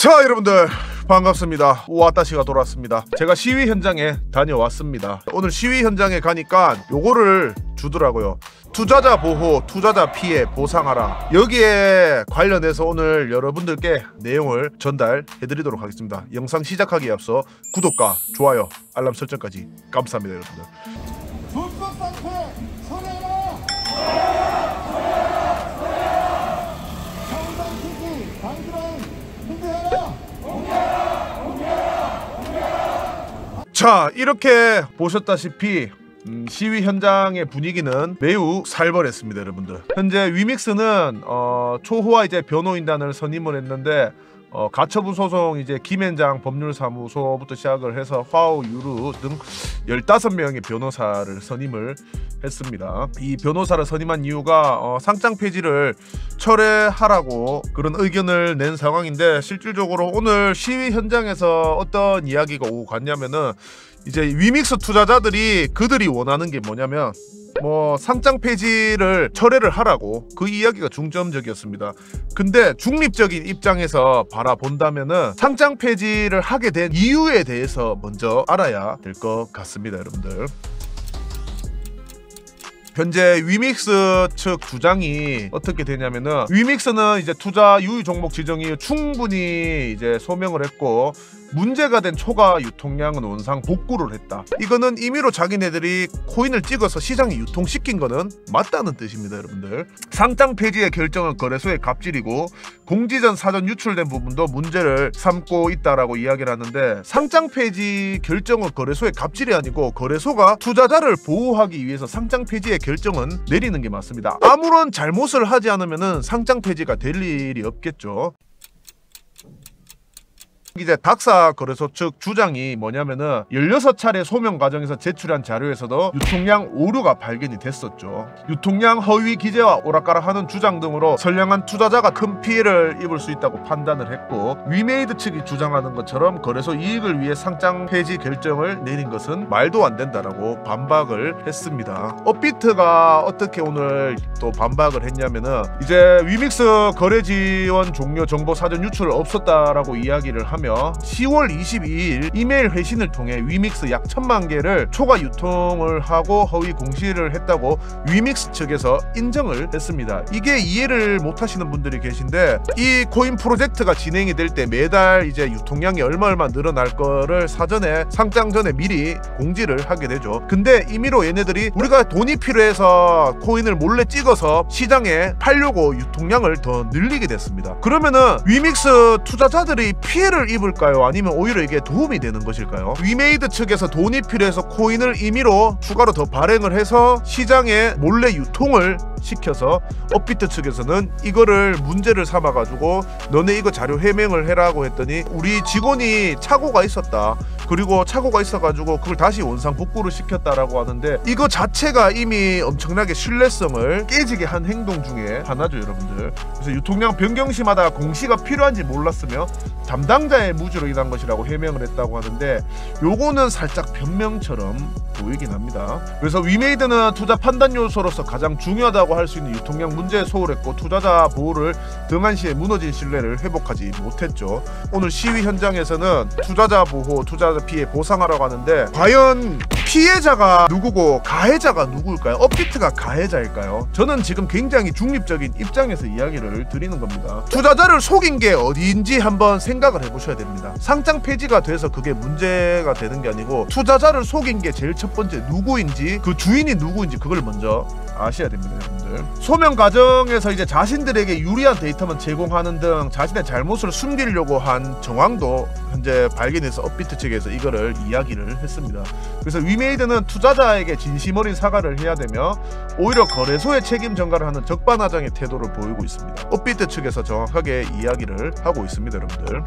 자, 여러분들 반갑습니다. 오아따시가 돌아왔습니다. 제가 시위 현장에 다녀왔습니다. 오늘 시위 현장에 가니까 요거를 주더라고요. 투자자 보호, 투자자 피해 보상하라. 여기에 관련해서 오늘 여러분들께 내용을 전달해드리도록 하겠습니다. 영상 시작하기에 앞서 구독과 좋아요, 알람 설정까지 감사합니다, 여러분들. 불법상태 선회하라! 정당투기 방지랑 홍대하라! 자, 이렇게 보셨다시피 시위 현장의 분위기는 매우 살벌했습니다, 여러분들. 현재 위믹스는 초호화 이제 변호인단을 선임을 했는데 가처분 소송 이제 김현장 법률사무소부터 시작을 해서 화우, 유루 등 15명의 변호사를 선임을 했습니다. 이 변호사를 선임한 이유가 상장 폐지를 철회하라고 그런 의견을 낸 상황인데, 실질적으로 오늘 시위 현장에서 어떤 이야기가 오고 갔냐면은 이제 위믹스 투자자들이 그들이 원하는 게 뭐냐면 상장 폐지를 철회를 하라고, 그 이야기가 중점적이었습니다. 근데 중립적인 입장에서 바라본다면은 상장 폐지를 하게 된 이유에 대해서 먼저 알아야 될 것 같습니다, 여러분들. 현재 위믹스 측 주장이 어떻게 되냐면은, 위믹스는 이제 투자 유의 종목 지정 이후 충분히 이제 소명을 했고 문제가 된 초과 유통량은 원상 복구를 했다. 이거는 임의로 자기네들이 코인을 찍어서 시장에 유통시킨 거는 맞다는 뜻입니다, 여러분들. 상장 폐지의 결정은 거래소의 갑질이고 공지전 사전 유출된 부분도 문제를 삼고 있다라고 이야기를 하는데, 상장 폐지 결정은 거래소의 갑질이 아니고 거래소가 투자자를 보호하기 위해서 상장 폐지의 결정은 내리는 게 맞습니다. 아무런 잘못을 하지 않으면은 상장 폐지가 될 일이 없겠죠. 이제 닥사 거래소 측 주장이 뭐냐면은 16차례 소명 과정에서 제출한 자료에서도 유통량 오류가 발견이 됐었죠. 유통량 허위 기재와 오락가락하는 주장 등으로 선량한 투자자가 큰 피해를 입을 수 있다고 판단을 했고, 위메이드 측이 주장하는 것처럼 거래소 이익을 위해 상장 폐지 결정을 내린 것은 말도 안 된다라고 반박을 했습니다. 업비트가 어떻게 오늘 또 반박을 했냐면은, 이제 위믹스 거래 지원 종료 정보 사전 유출 없었다라고 이야기를 하며 10월 22일 이메일 회신을 통해 위믹스 약 1000만 개를 초과 유통을 하고 허위 공시를 했다고 위믹스 측에서 인정을 했습니다. 이게 이해를 못 하시는 분들이 계신데, 이 코인 프로젝트가 진행이 될 때 매달 이제 유통량이 얼마 늘어날 거를 사전에 상장 전에 미리 공지를 하게 되죠. 근데 임의로 얘네들이 우리가 돈이 필요해서 코인을 몰래 찍어서 시장에 팔려고 유통량을 더 늘리게 됐습니다. 그러면은 위믹스 투자자들이 피해를 입을까요? 아니면 오히려 이게 도움이 되는 것일까요? 위메이드 측에서 돈이 필요해서 코인을 임의로 추가로 더 발행을 해서 시장에 몰래 유통을 시켜서, 업비트 측에서는 이거를 문제를 삼아가지고 너네 이거 자료 해명을 해라고 했더니 우리 직원이 착오가 있었다, 그리고 착오가 있어가지고 그걸 다시 원상 복구를 시켰다라고 하는데, 이거 자체가 이미 엄청나게 신뢰성을 깨지게 한 행동 중에 하나죠, 여러분들. 그래서 유통량 변경 시마다 공시가 필요한지 몰랐으며 담당자의 무지로 인한 것이라고 해명을 했다고 하는데, 요거는 살짝 변명처럼 보이긴 합니다. 그래서 위메이드는 투자 판단 요소로서 가장 중요하다고 할 수 있는 유통량 문제에 소홀했고 투자자 보호를 등한시에 무너진 신뢰를 회복하지 못했죠. 오늘 시위 현장에서는 투자자 보호, 투자자 피해 보상하라고 하는데, 과연 피해자가 누구고 가해자가 누구일까요? 업비트가 가해자일까요? 저는 지금 굉장히 중립적인 입장에서 이야기를 드리는 겁니다. 투자자를 속인 게 어디인지 한번 생각을 해보셔야 됩니다. 상장 폐지가 돼서 그게 문제가 되는 게 아니고, 투자자를 속인 게 제일 첫 번째 누구인지, 그 주인이 누구인지 그걸 먼저 아셔야 됩니다, 여러분들. 소명 과정에서 이제 자신들에게 유리한 데이터만 제공하는 등 자신의 잘못을 숨기려고 한 정황도 현재 발견해서 업비트 측에서 이거를 이야기를 했습니다. 그래서 위메이드는 투자자에게 진심 어린 사과를 해야 되며 오히려 거래소의 책임 전가를 하는 적반하장의 태도를 보이고 있습니다. 업비트 측에서 정확하게 이야기를 하고 있습니다, 여러분들.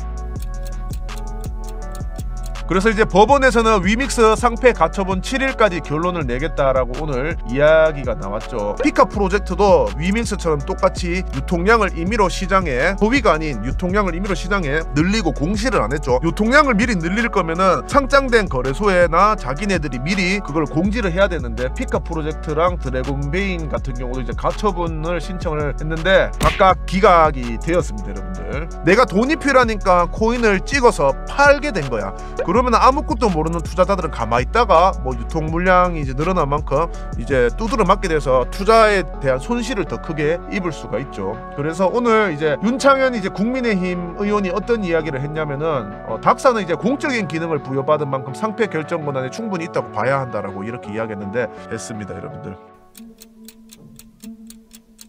그래서 이제 법원에서는 위믹스 상패 가처분 7일까지 결론을 내겠다라고 오늘 이야기가 나왔죠. 피카 프로젝트도 위믹스처럼 똑같이 유통량을 임의로 시장에, 소비가 아닌 유통량을 임의로 시장에 늘리고 공시를 안 했죠. 유통량을 미리 늘릴 거면은 상장된 거래소에나 자기네들이 미리 그걸 공지를 해야 되는데, 피카 프로젝트랑 드래곤베인 같은 경우도 이제 가처분을 신청을 했는데 각각 기각이 되었습니다. 여러분들, 내가 돈이 필요하니까 코인을 찍어서 팔게 된 거야. 그러면 아무것도 모르는 투자자들은 가만히 있다가 뭐 유통 물량이 이제 늘어난 만큼 이제 두드려 맞게 돼서 투자에 대한 손실을 더 크게 입을 수가 있죠. 그래서 오늘 이제 윤창현 이제 국민의힘 의원이 어떤 이야기를 했냐면은 닥사는 이제 공적인 기능을 부여받은 만큼 상패 결정 권한이 충분히 있다고 봐야 한다라고 이렇게 이야기했는데 했습니다. 여러분들,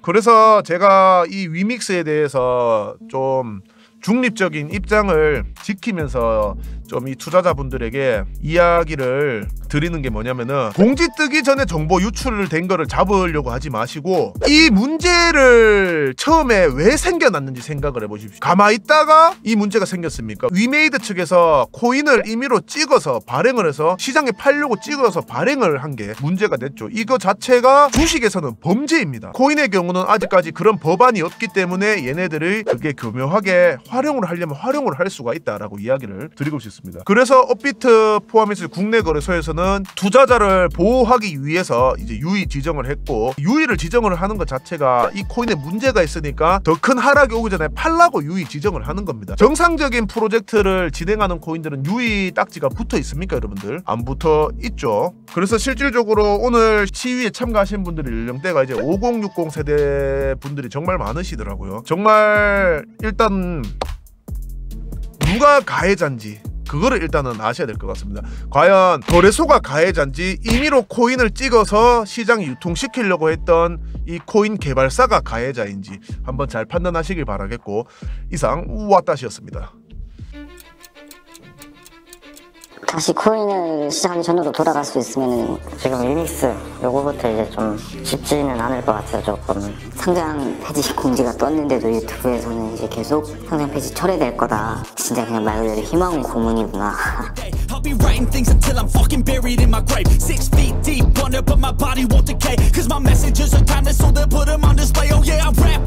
그래서 제가 이 위믹스에 대해서 좀 중립적인 입장을 지키면서 좀 이 투자자분들에게 이야기를 드리는 게 뭐냐면은, 공지 뜨기 전에 정보 유출된 거를 잡으려고 하지 마시고 이 문제를 처음에 왜 생겨났는지 생각을 해보십시오. 가만히 있다가 이 문제가 생겼습니까? 위메이드 측에서 코인을 임의로 찍어서 발행을 해서 시장에 팔려고 찍어서 발행을 한 게 문제가 됐죠. 이거 자체가 주식에서는 범죄입니다. 코인의 경우는 아직까지 그런 법안이 없기 때문에 얘네들이 그게 교묘하게 활용을 하려면 활용을 할 수가 있다라고 이야기를 드리고 싶습니다. 그래서 업비트 포함해서 국내 거래소에서는 투자자를 보호하기 위해서 이제 유의 지정을 했고, 유의를 지정을 하는 것 자체가 이 코인에 문제가 있으니까 더 큰 하락이 오기 전에 팔라고 유의 지정을 하는 겁니다. 정상적인 프로젝트를 진행하는 코인들은 유의 딱지가 붙어 있습니까? 여러분들, 안 붙어 있죠. 그래서 실질적으로 오늘 시위에 참가하신 분들의 연령대가 이제 5060 세대 분들이 정말 많으시더라고요. 정말 일단 누가 가해자인지 그거를 일단은 아셔야 될 것 같습니다. 과연 거래소가 가해자인지, 임의로 코인을 찍어서 시장에 유통시키려고 했던 이 코인 개발사가 가해자인지 한번 잘 판단하시길 바라겠고, 이상 우와따시였습니다. 다시 코인을 시작하기 전으로 돌아갈 수 있으면 지금 위믹스 요거부터 이제 좀 쉽지는 않을 것 같아요. 조금 상장 폐지 공지가 떴는데도 유튜브에서는 이제 계속 상장 폐지 철회될 거다. 진짜 그냥 말 그대로 희망 고문이구나. I'll be writing things until I'm fucking buried in my grave. 6 feet deep under, but my body won't decay. Cause my messages are timeless, so they'll put them on display. Oh yeah, I rap